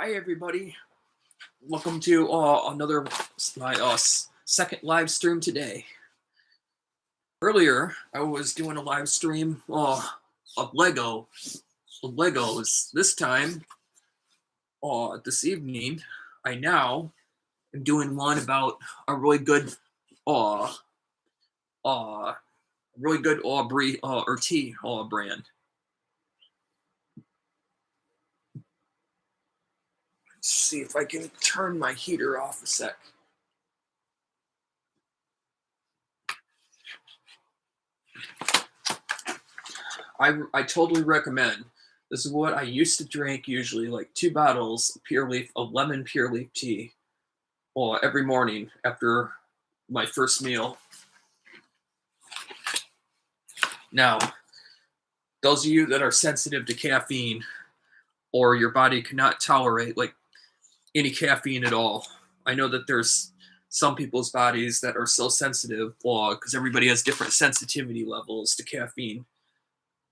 Hi, everybody. Welcome to another my second live stream today. Earlier, I was doing a live stream of Legos. This time, this evening, I now am doing one about a uh, uh, really good Aubrey or tea brand. Let's see if I can turn my heater off a sec. I totally recommend. This is what I used to drink usually, like 2 bottles of lemon pure leaf tea, every morning after my first meal. Now, those of you that are sensitive to caffeine or your body cannot tolerate like any caffeine at all, I know that there's some people's bodies that are so sensitive, because everybody has different sensitivity levels to caffeine,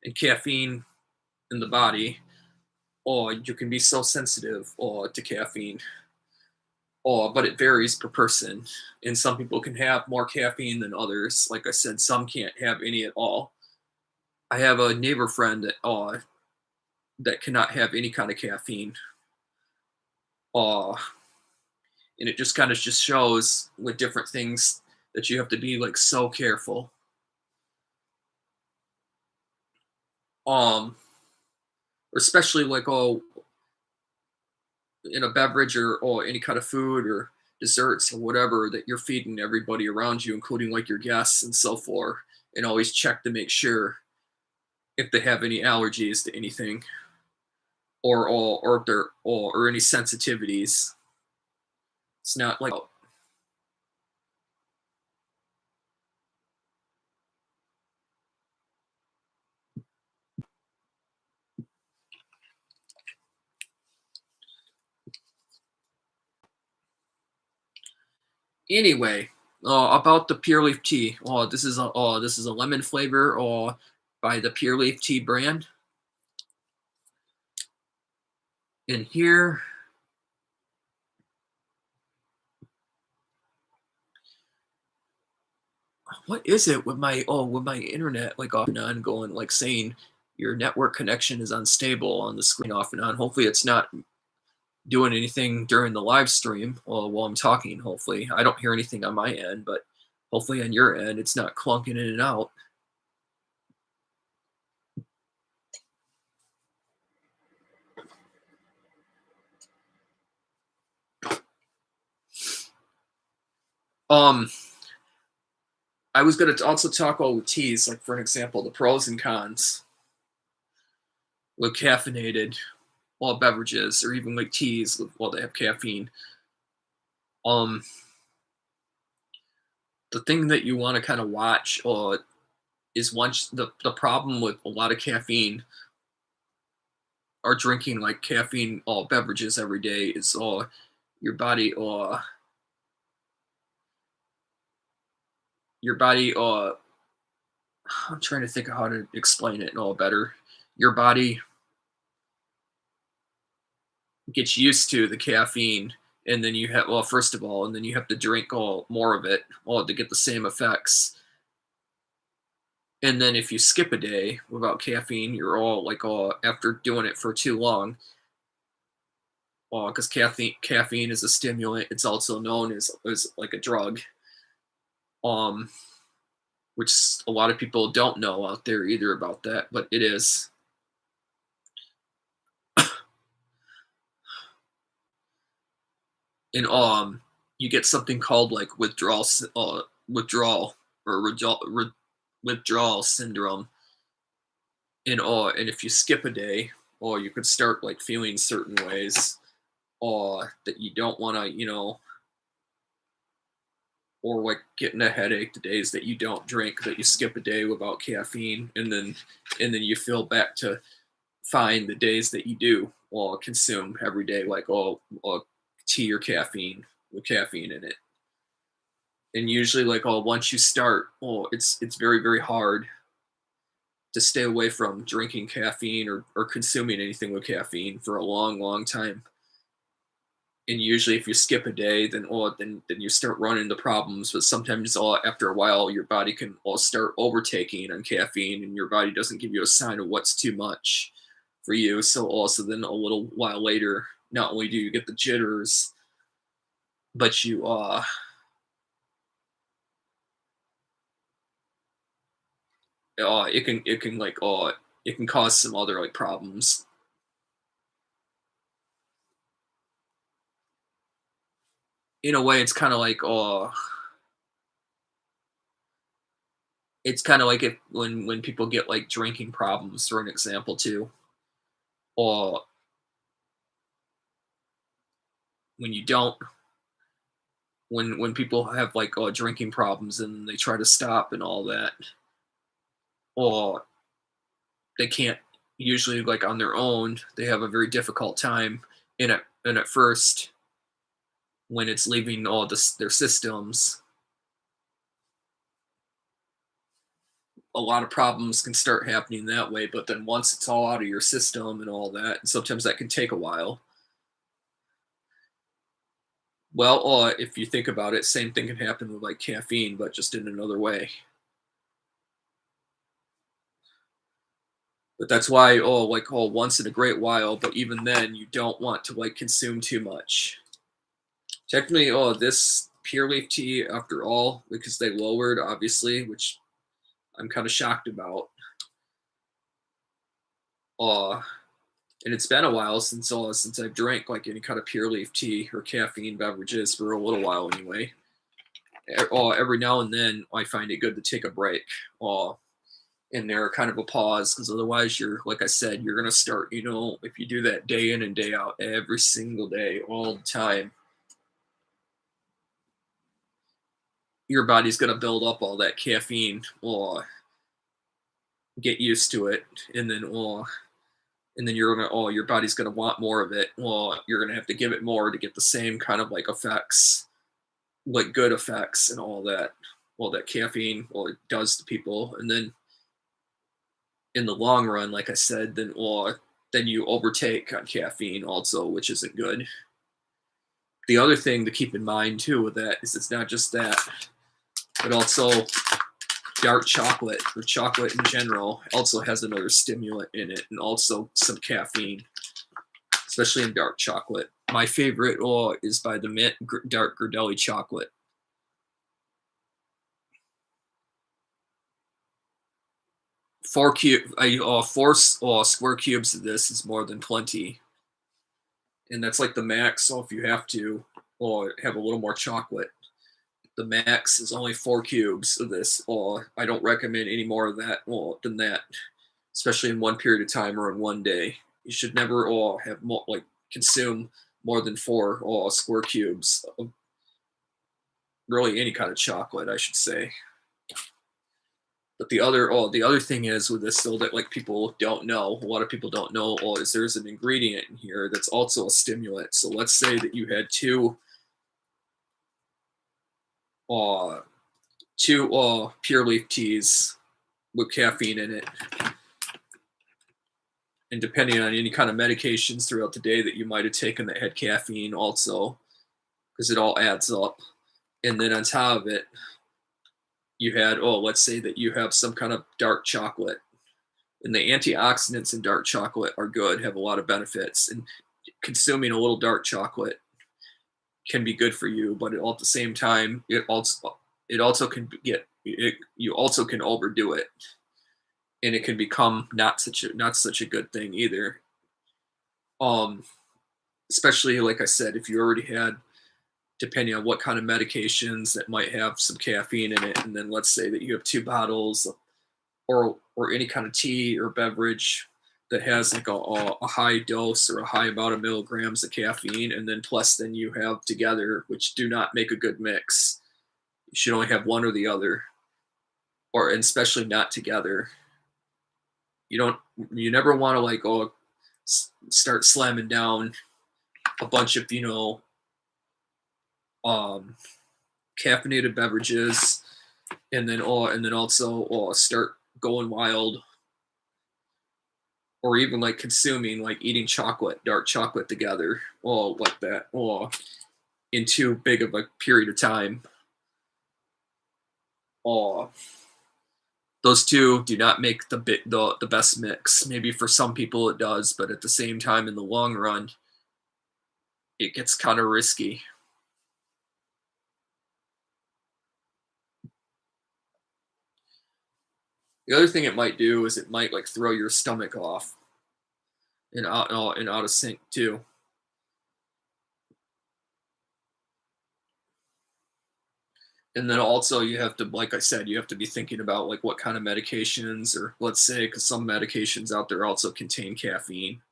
and caffeine in the body, or you can be so sensitive to caffeine. But it varies per person, and some people can have more caffeine than others. Like I said, some can't have any at all. I have a neighbor friend that cannot have any kind of caffeine. Uh, and it just kind of just shows with different things that you have to be like so careful. Um, Especially like in a beverage or any kind of food or desserts or whatever that you're feeding everybody around you, including like your guests and so forth, and always check to make sure if they have any allergies to anything or if they're or any sensitivities. It's not like anyway. About the Pure Leaf tea. This is a lemon flavor by the Pure Leaf tea brand. In here, what is it with my internet like off and on going like saying your network connection is unstable on the screen off and on. Hopefully it's not doing anything during the live stream while I'm talking. Hopefully I don't hear anything on my end, but hopefully on your end it's not clunking in and out. I was going to also talk about with teas, like for an example, the pros and cons with caffeinated beverages or even like teas while they have caffeine. Um, the thing that you want to kind of watch is once the problem with a lot of caffeine or drinking like caffeine beverages every day is your body your body I'm trying to think of how to explain it all better. Your body gets used to the caffeine, and then you have first of all, and then you have to drink more of it to get the same effects. And then if you skip a day without caffeine, you're all like after doing it for too long, because caffeine is a stimulant. It's also known as like a drug, um, which a lot of people don't know out there either about that, but it is. And you get something called like withdrawal or withdrawal syndrome. And if you skip a day, or you could start like feeling certain ways, or that you don't want to, or like getting a headache the days that you don't drink, that you skip a day without caffeine, and then you feel back to fine the days that you do consume every day, like tea or caffeine with caffeine in it. And usually, like once you start, it's very very hard to stay away from drinking caffeine or consuming anything with caffeine for a long long time. And usually if you skip a day, then you start running into problems. But sometimes after a while your body can start overtaking on caffeine, and your body doesn't give you a sign of what's too much for you. So also then a little while later, not only do you get the jitters, but you it can cause some other like problems. In a way, it's kind of like if when people get like drinking problems, for an example too, or when you don't when people have like drinking problems and they try to stop and all that, or they can't usually like on their own, they have a very difficult time in it. And at first, when it's leaving their systems, a lot of problems can start happening that way. But then once it's all out of your system and all that, and sometimes that can take a while. Well, if you think about it, same thing can happen with like caffeine, but just in another way. But that's why, once in a great while, but even then, you don't want to like consume too much. Technically, this pure leaf tea, after all, because they lowered, obviously, which I'm kind of shocked about. Uh, and it's been a while since I've drank like any kind of pure leaf tea or caffeine beverages for a little while anyway. Every now and then, I find it good to take a break. Uh, in there, kind of a pause, because otherwise, you're like I said, you're gonna start. If you do that day in and day out, every single day, all the time, your body's gonna build up all that caffeine. Get used to it, and then your body's gonna want more of it. Well, you're gonna have to give it more to get the same kind of like effects, like good effects and all that. Well, that caffeine, it does to people, and then in the long run, like I said, then you overtake on caffeine also, which isn't good. The other thing to keep in mind too with that is it's not just that, but also dark chocolate or chocolate in general also has another stimulant in it, and also some caffeine, especially in dark chocolate. My favorite is by the Mint Dark Girdelli chocolate. Four square cubes of this is more than plenty, and that's like the max. So if you have to, or have a little more chocolate, the max is only 4 cubes of this. Or I don't recommend any more of that than that, especially in one period of time or in one day. You should never have more like consume more than four square cubes of really any kind of chocolate, I should say. But the other thing is with this, though, that like people don't know, a lot of people don't know, is there's an ingredient in here that's also a stimulant. So let's say that you had uh two pure leaf teas with caffeine in it, and depending on any kind of medications throughout the day that you might have taken that had caffeine also, because it all adds up. And then on top of it, you had, let's say that you have some kind of dark chocolate, and the antioxidants in dark chocolate are good, have a lot of benefits, and consuming a little dark chocolate can be good for you, but at the same time, it also can you also can overdo it, and it can become not such a good thing either. Um, Especially like I said, if you already had, depending on what kind of medications that might have some caffeine in it, and then let's say that you have 2 bottles, or any kind of tea or beverage that has like a high dose or a high amount of milligrams of caffeine, and then plus then you have together, which do not make a good mix. You should only have one or the other, or and especially not together. You don't you never want to like start slamming down a bunch of um caffeinated beverages, and then also start going wild or even like consuming, like eating chocolate, dark chocolate together, or like that, or in too big of a period of time. Or those two do not make the best mix. Maybe for some people it does, but at the same time, in the long run, it gets kind of risky. The other thing it might do is it might like throw your stomach off and out of sync too. And then also you have to, like I said, you have to be thinking about like what kind of medications, or let's say, because some medications out there also contain caffeine.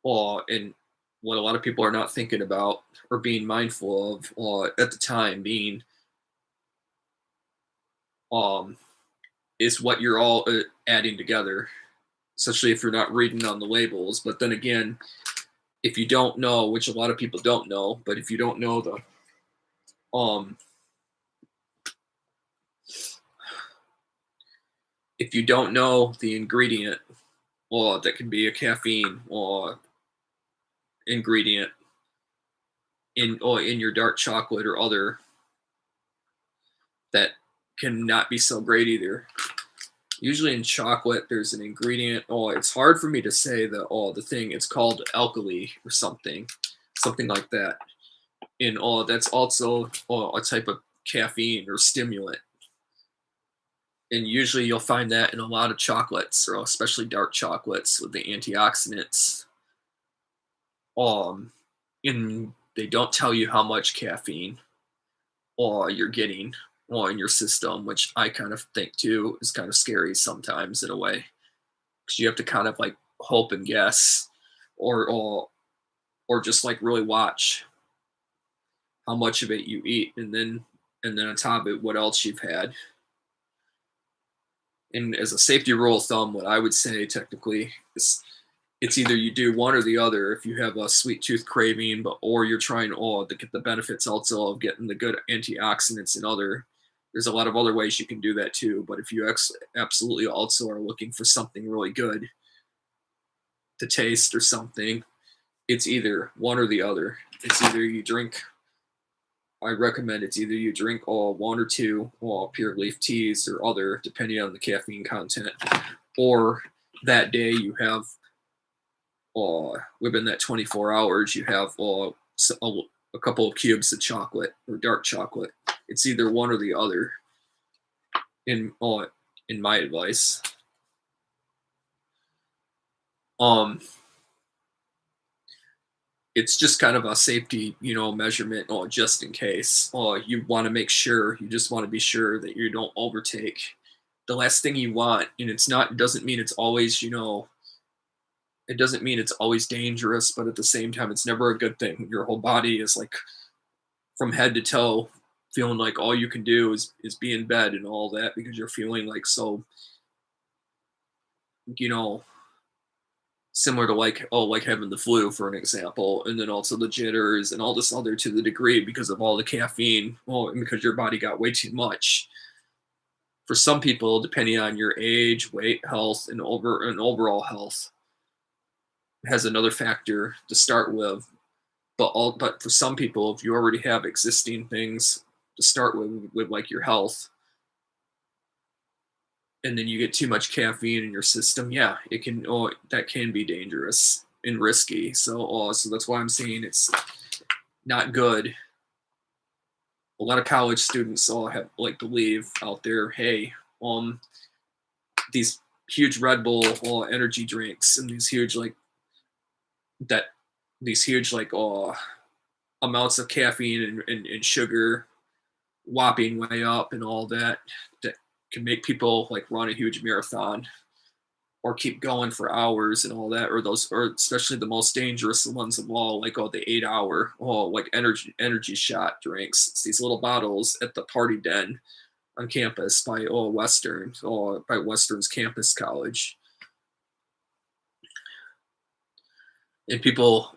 And what a lot of people are not thinking about or being mindful of at the time being, um, is what you're all adding together, especially if you're not reading on the labels. But then again, if you don't know, which a lot of people don't know, but if you don't know um, if you don't know the ingredient, or that can be a caffeine or ingredient in your dark chocolate or other, that can not be so great either. Usually in chocolate, there's an ingredient. Oh, it's hard for me to say the thing. It's called alkali or something like that. And that's also a type of caffeine or stimulant. And usually you'll find that in a lot of chocolates, or especially dark chocolates with the antioxidants. Um, and they don't tell you how much caffeine or you're getting or in your system, which I kind of think too is kind of scary sometimes in a way, because you have to kind of like hope and guess, or or just like really watch how much of it you eat, and then on top of it, what else you've had. And as a safety rule of thumb, what I would say technically is it's either you do one or the other. If you have a sweet tooth craving, but or you're trying to get the benefits also of getting the good antioxidants and other. There's a lot of other ways you can do that too. But if you absolutely also are looking for something really good to taste or something, it's either one or the other. It's either you drink. I recommend it's either you drink one or two pure leaf teas or other, depending on the caffeine content, or that day you have within that 24 hours, you have a couple of cubes of chocolate or dark chocolate. It's either one or the other. In my advice, um, it's just kind of a safety, measurement, just in case. You want to make sure, you just want to be sure that you don't overtake. The last thing you want, and doesn't mean it's always, it doesn't mean it's always dangerous, but at the same time, it's never a good thing. Your whole body is like from head to toe, feeling like all you can do is be in bed and all that, because you're feeling like so, you know, similar to like having the flu for an example, and then also the jitters and all this other to the degree because of all the caffeine, and because your body got way too much. For some people, depending on your age, weight, health, and overall health, has another factor to start with. But for some people, if you already have existing things to start with like your health, and then you get too much caffeine in your system, yeah, that can be dangerous and risky. So that's why I'm saying it's not good. A lot of college students all have like believe out there, hey, these huge Red Bull energy drinks and that these huge like amounts of caffeine and sugar whopping way up and all that can make people like run a huge marathon or keep going for hours and all that, or especially the most dangerous ones of all, like the 8 hour like energy shot drinks. It's these little bottles at the party den on campus by Western's campus college. And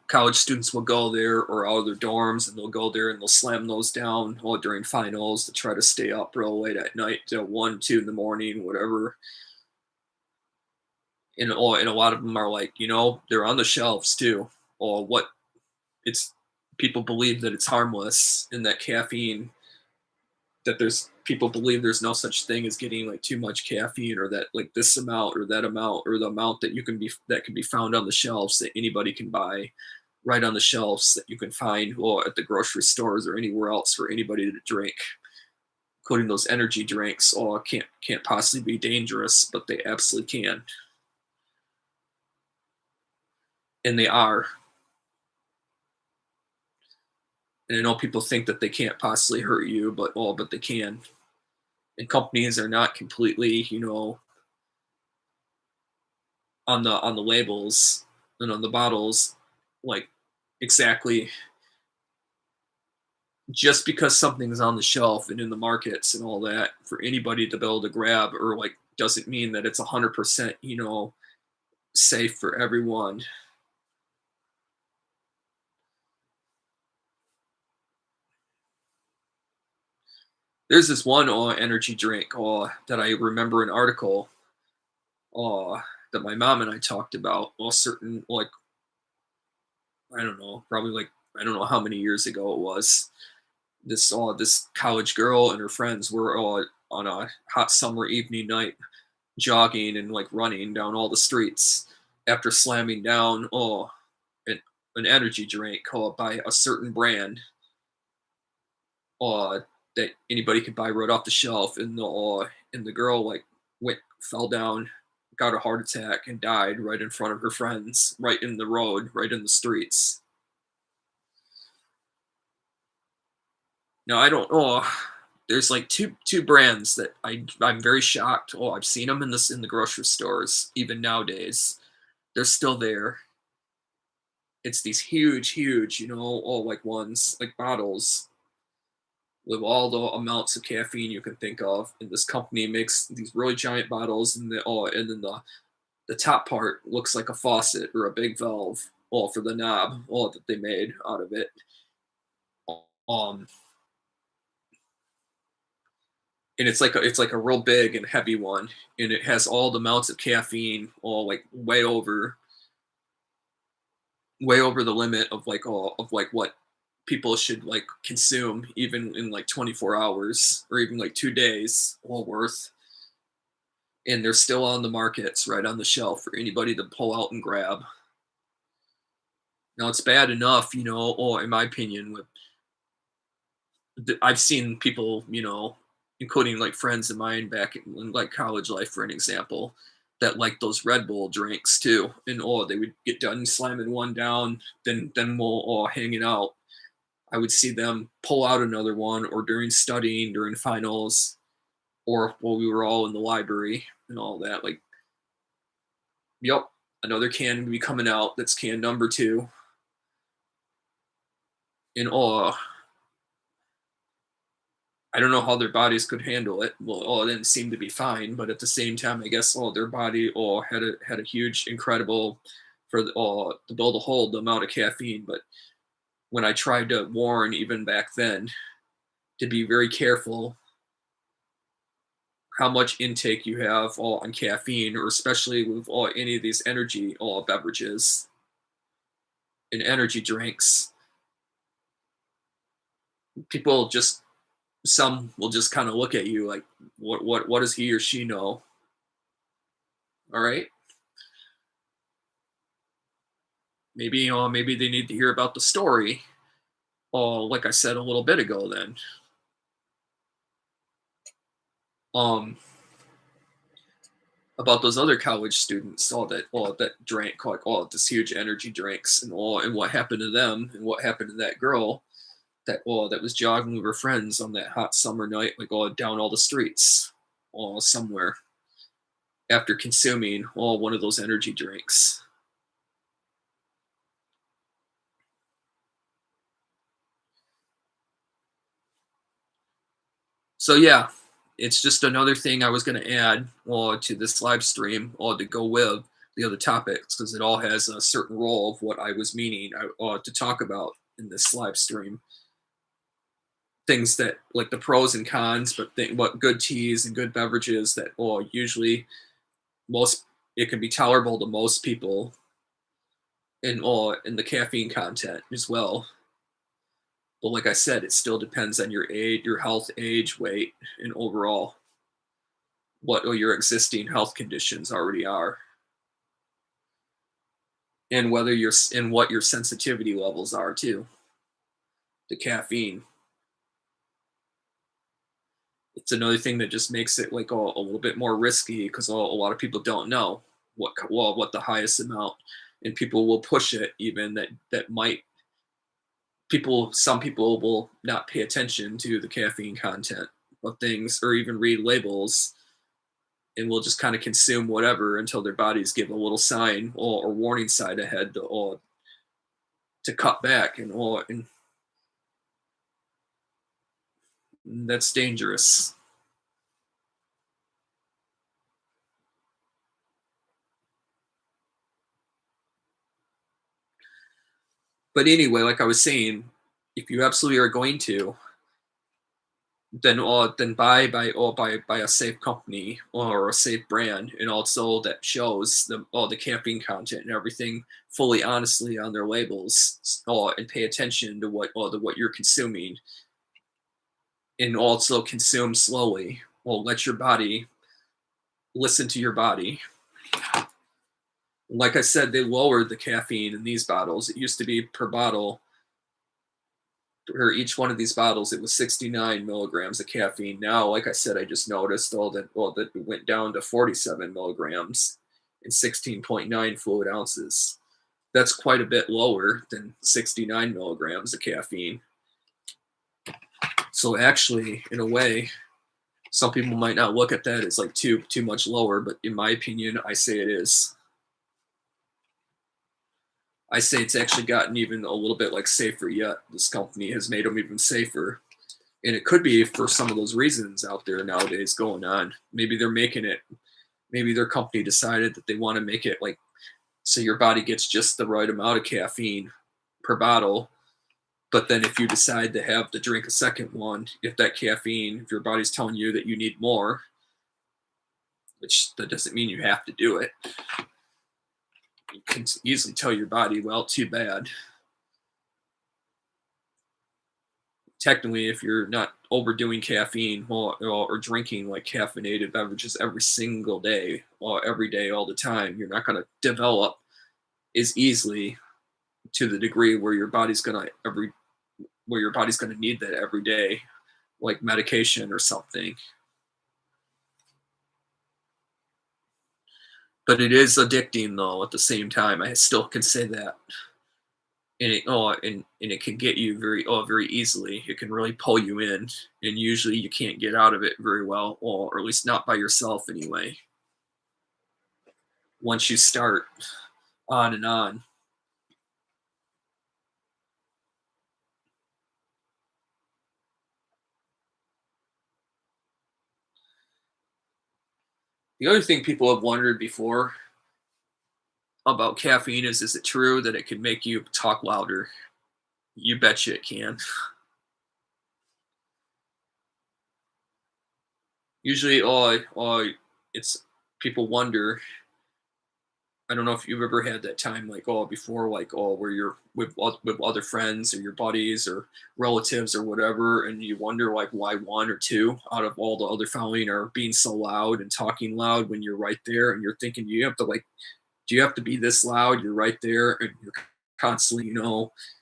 college students will go there or out of their dorms, and they'll go there and they'll slam those down during finals to try to stay up real late at night till 1, 2 in the morning, whatever. And a lot of them are like, they're on the shelves too, or what it's people believe that it's harmless and that caffeine that there's people believe there's no such thing as getting like too much caffeine, or that like this amount or that amount or the amount that can be found on the shelves that anybody can buy right on the shelves that you can find or at the grocery stores or anywhere else for anybody to drink, including those energy drinks. Oh, can't possibly be dangerous, but they absolutely can, and they are. And I know people think that they can't possibly hurt you, but they can. And companies are not completely, on the labels and on the bottles, like exactly just because something's on the shelf and in the markets and all that for anybody to be able to grab or like doesn't mean that it's 100%, safe for everyone. There's this one energy drink that I remember an article uh, that my mom and I talked about. Well, certain like I don't know, probably like I don't know how many years ago it was. This college girl and her friends were on a hot summer evening night jogging and like running down all the streets after slamming down an, an energy drink called by a certain brand uh that anybody could buy right off the shelf, and the girl like went fell down, got a heart attack and died right in front of her friends, right in the road, right in the streets. Now I don't there's like two brands that I'm very shocked. I've seen them in the grocery stores even nowadays. They're still there. It's these huge, all like ones, like bottles with all the amounts of caffeine you can think of. And this company makes these really giant bottles, and then the top part looks like a faucet or a big valve, all for the knob, all that they made out of it. Um, and it's like a real big and heavy one, and it has all the amounts of caffeine, all like way over the limit of like all of like what people should like consume even in like 24 hours or even like 2 days all worth, and they're still on the markets right on the shelf for anybody to pull out and grab. Now it's bad enough, or in my opinion, with I've seen people, including like friends of mine back in like college life, for an example, that like those Red Bull drinks too, and they would get done slamming one down, then we'll all hanging out. I would see them pull out another one, or during studying during finals, or while we were all in the library and all that. Like, yep, another can would be coming out. That's can number two, and I don't know how their bodies could handle it. Well, it didn't seem to be fine, but at the same time, I guess their body had a huge, incredible for to build a hold the amount of caffeine. But when I tried to warn even back then to be very careful how much intake you have on caffeine, or especially with any of these energy beverages and energy drinks, people just some will just kind of look at you like, what does he or she know? All right, maybe they need to hear about the story. Like I said a little bit ago, then um about those other college students, all that drank like all this huge energy drinks, and what happened to them, and what happened to that girl that was jogging with her friends on that hot summer night, like all down all the streets, all somewhere after consuming one of those energy drinks. So yeah, it's just another thing I was going to add to this live stream, to go with the other topics, because it all has a certain role of what I was meaning to talk about in this live stream. Things that like the pros and cons, but what good teas and good beverages that usually most it can be tolerable to most people in the caffeine content as well. But like I said, it still depends on your age, your health, age, weight, and overall what your existing health conditions already are, and whether you're and what your sensitivity levels are too to caffeine. It's another thing that just makes it like a little bit more risky because a lot of people don't know what the highest amount, and people will push it even that might people some people will not pay attention to the caffeine content of things or even read labels and will just kind of consume whatever until their bodies give a little sign or warning sign ahead to cut back and that's dangerous. But anyway, like I was saying, if you absolutely are going to, then buy a safe company or a safe brand, and also that shows all the caffeine content and everything fully honestly on their labels, and pay attention to what you're consuming, and also consume slowly. Well, let your body listen to your body. Like I said, they lowered the caffeine in these bottles. It used to be per bottle, or each one of these bottles, it was 69 milligrams of caffeine. Now, like I said, I just noticed that it went down to 47 milligrams and 16.9 fluid ounces. That's quite a bit lower than 69 milligrams of caffeine. So actually, in a way, some people might not look at that as like too much lower, but in my opinion, I say it is. I say it's actually gotten even a little bit like safer yet. This company has made them even safer, and it could be for some of those reasons out there nowadays going on. Maybe they're making it. Maybe their company decided that they want to make it like so your body gets just the right amount of caffeine per bottle. But then if you decide to have to drink a second one, if your body's telling you that you need more, which that doesn't mean you have to do it. You can easily tell your body, well, too bad. Technically, if you're not overdoing caffeine or drinking like caffeinated beverages every single day or every day all the time, you're not going to develop as easily to the degree where your body's going to need that every day, like medication or something. But it is addicting though. At the same time, I still can say that. And it can get you very easily. It can really pull you in, and usually you can't get out of it very well, or at least not by yourself anyway. Once you start on and on. The other thing people have wondered before about caffeine is it true that it can make you talk louder? You betcha it can. Usually, it's people wonder. I don't know if you've ever had that time like before where you're with other friends or your buddies or relatives or whatever, and you wonder like why one or two out of all the other family are being so loud and talking loud when you're right there, and you're thinking do you have to be this loud? You're right there, and you're constantly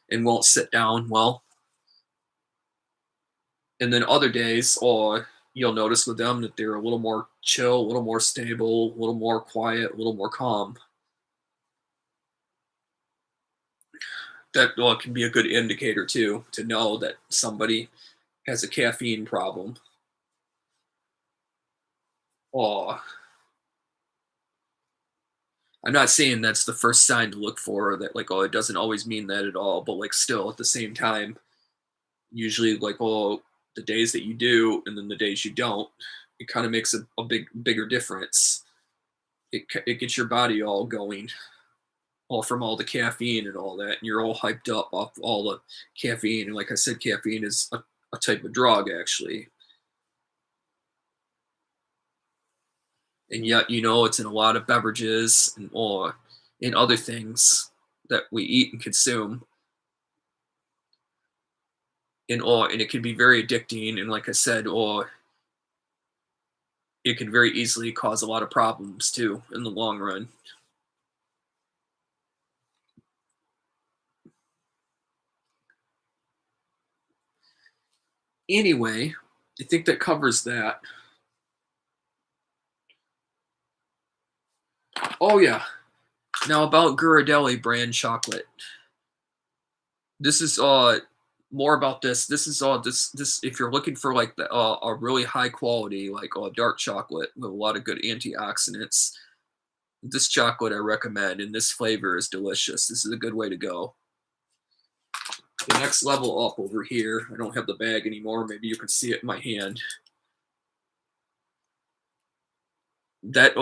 and won't sit down well. And then other days, you'll notice with them that they're a little more chill, a little more stable, a little more quiet, a little more calm. That can be a good indicator too to know that somebody has a caffeine problem. Oh, I'm not saying that's the first sign to look for, or that like it doesn't always mean that at all, but like still at the same time, usually like the days that you do and then the days you don't, it kind of makes a bigger difference. It gets your body all going, all from all the caffeine and all that, and you're all hyped up off all the caffeine. And like I said, caffeine is a type of drug actually. and yet it's in a lot of beverages and or in other things that we eat and consume, and it can be very addicting, and like I said, or it can very easily cause a lot of problems too in the long run. Anyway, I think that covers that. Oh yeah. Now about Ghirardelli brand chocolate. This is more about this. This is this if you're looking for like a really high quality like dark chocolate with a lot of good antioxidants. This chocolate I recommend, and this flavor is delicious. This is a good way to go. The next level up over here, I don't have the bag anymore. Maybe you can see it in my hand. That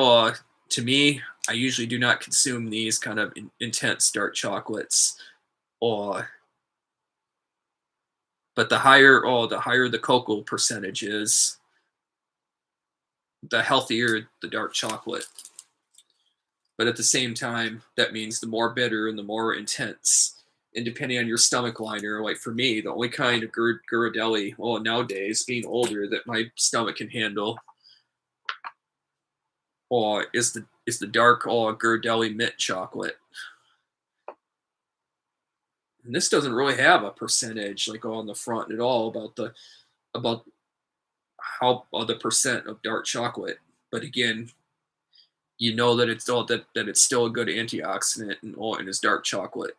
to me, I usually do not consume these kind of intense dark chocolates. Or but the higher the cocoa percentage is, the healthier the dark chocolate. But at the same time, that means the more bitter and the more intense. And depending on your stomach liner, like for me, the only kind of Ghirardelli, nowadays, being older, that my stomach can handle, is the dark Ghirardelli mint chocolate. And this doesn't really have a percentage like on the front at all about how the percent of dark chocolate. But again, that it's still a good antioxidant and it's dark chocolate.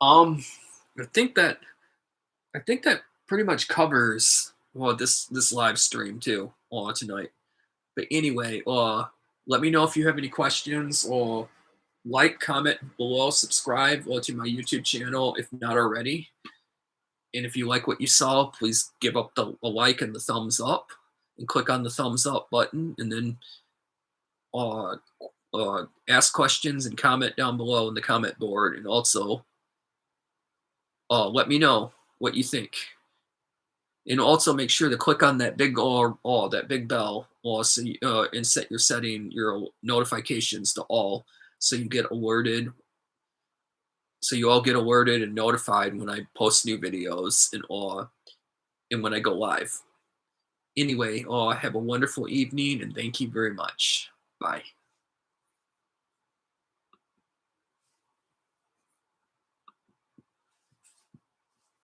Um, I think that pretty much covers this live stream too tonight. But anyway, let me know if you have any questions, or like, comment below, subscribe to my YouTube channel if not already. And if you like what you saw, please give up a like and the thumbs up, and click on the thumbs up button, and then ask questions and comment down below in the comment board, and also let me know what you think. And also make sure to click on that big that big bell, and set your notifications to all, so you get alerted. So you all get alerted and notified when I post new videos and when I go live. Anyway, have a wonderful evening, and thank you very much. Bye.